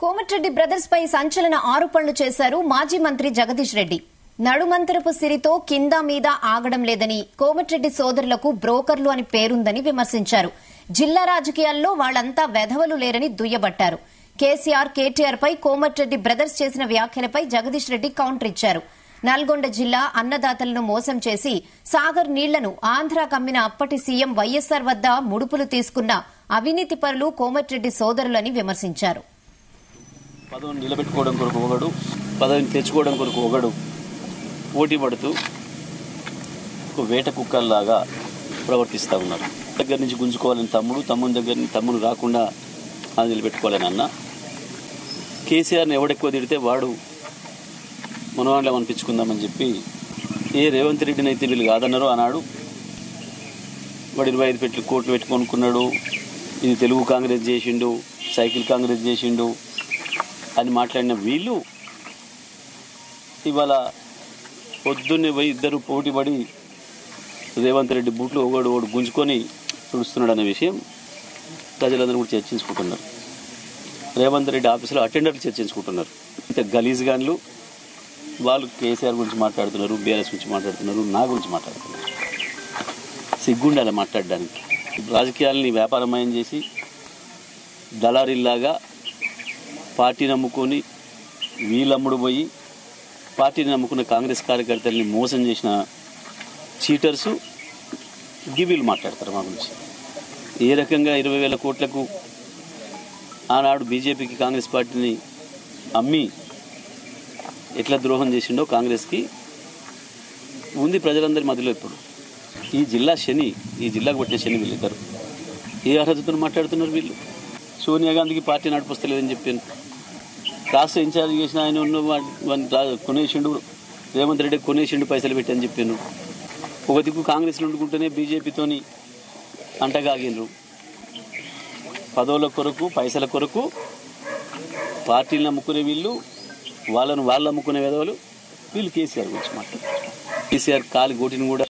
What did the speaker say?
Komatireddy brothers పై సంచలన ఆరోపణలు చేశారు మాజీ మంత్రి జగదీష్ రెడ్డి. నడుమంతరపు సిరితో కింద మీద ఆగడం లేదని, కోమటిరెడ్డి సోదరులకు బ్రోకర్లు అని పేరుందని విమర్శించారు. జిల్లా రాజకీయాల్లో వాళ్లంతా వెధవలు లేరని దుయ్యబట్టారు. కేసీఆర్, కేటీఆర్ పై కోమటిరెడ్డి బ్రదర్స్ చేసిన వ్యాఖ్యలపై జగదీష్ రెడ్డి కౌంటర్ ఇచ్చారు. నల్గొండ జిల్లా అన్నదాతలను మోసం చేసి సాగర్ నీళ్లను ఆంధ్ర కమ్మిన అప్పటి సీఎం వైఎస్సార్ వద్ద ముడుపులు తీసుకున్న అవినీతి పరులు కోమటిరెడ్డి సోదరులని విమర్శించారు. పదవిని నిలబెట్టుకోవడం కొరకు ఒకడు, పదవిని తెచ్చుకోవడం కొరకు ఒకడు పోటీ పడుతూ ఒక వేట కుక్కల్లాగా ప్రవర్తిస్తూ ఉన్నారు. దగ్గర నుంచి గుంజుకోవాలని తమ్ముని దగ్గర తమ్ముడు రాకుండా అది నిలబెట్టుకోవాలని అన్న. కేసీఆర్ని ఎవడెక్కువ తిడితే వాడు మనవాళ్ళం అనిపించుకుందామని చెప్పి ఏ రేవంత్ రెడ్డిని అయితే వీళ్ళు కాదన్నారో ఆనాడు వాడు 25 కోట్లు పెట్టుకొనుకున్నాడు. ఇది తెలుగు కాంగ్రెస్ చేసిండు, సైకిల్ కాంగ్రెస్ చేసిండు అని మాట్లాడిన వీళ్ళు ఇవాళ పొద్దున్నే పోయి ఇద్దరు పోటీపడి రేవంత్ రెడ్డి బూట్లు ఒకడు గుంజుకొని తుడుస్తున్నాడు అనే విషయం ప్రజలందరూ కూడా చర్చించుకుంటున్నారు. రేవంత్ రెడ్డి ఆఫీసులో అటెండర్లు చర్చించుకుంటున్నారు. ఇంత గలీజ్ గాన్లు వాళ్ళు కేసీఆర్ గురించి మాట్లాడుతున్నారు, బీఆర్ఎస్ గురించి మాట్లాడుతున్నారు, నా గురించి మాట్లాడుతున్నారు. సిగ్గుండాలి మాట్లాడడానికి. రాజకీయాలని వ్యాపారమయం చేసి దళారీల్లాగా పార్టీని నమ్ముకొని వీళ్ళమ్ముడు పోయి పార్టీని నమ్ముకున్న కాంగ్రెస్ కార్యకర్తల్ని మోసం చేసిన చీటర్సు గివీలు మాట్లాడతారు మా గురించి. ఏ రకంగా 20,000 కోట్లకు ఆనాడు బీజేపీకి కాంగ్రెస్ పార్టీని అమ్మి ఎట్లా ద్రోహం చేసిండో కాంగ్రెస్కి ఉంది ప్రజలందరి మధ్యలో. ఇప్పుడు ఈ జిల్లా శని, ఈ జిల్లాకు పట్టిన శని వీళ్ళిద్దరు ఏ అర్హతతో మాట్లాడుతున్నారు వీళ్ళు. సోనియా గాంధీకి పార్టీ నడిపిస్తలేదని చెప్పాను. రాష్ట్ర ఇన్ఛార్జ్ చేసిన ఆయన కొనేసిండు, రేవంత్ రెడ్డి కొనేసిండు, పైసలు పెట్టని చెప్పాను. ఒక దిక్కు కాంగ్రెస్లో ఉండుకుంటేనే బీజేపీతోని అంటగాగినరు. పదవుల కొరకు, పైసల కొరకు పార్టీలను అమ్ముకునే వీళ్ళు, వాళ్ళు అమ్ముకునే విధవలు వీళ్ళు కేసీఆర్ గురించి మాట్లాడారు. కేసీఆర్ కాలి గోటిని కూడా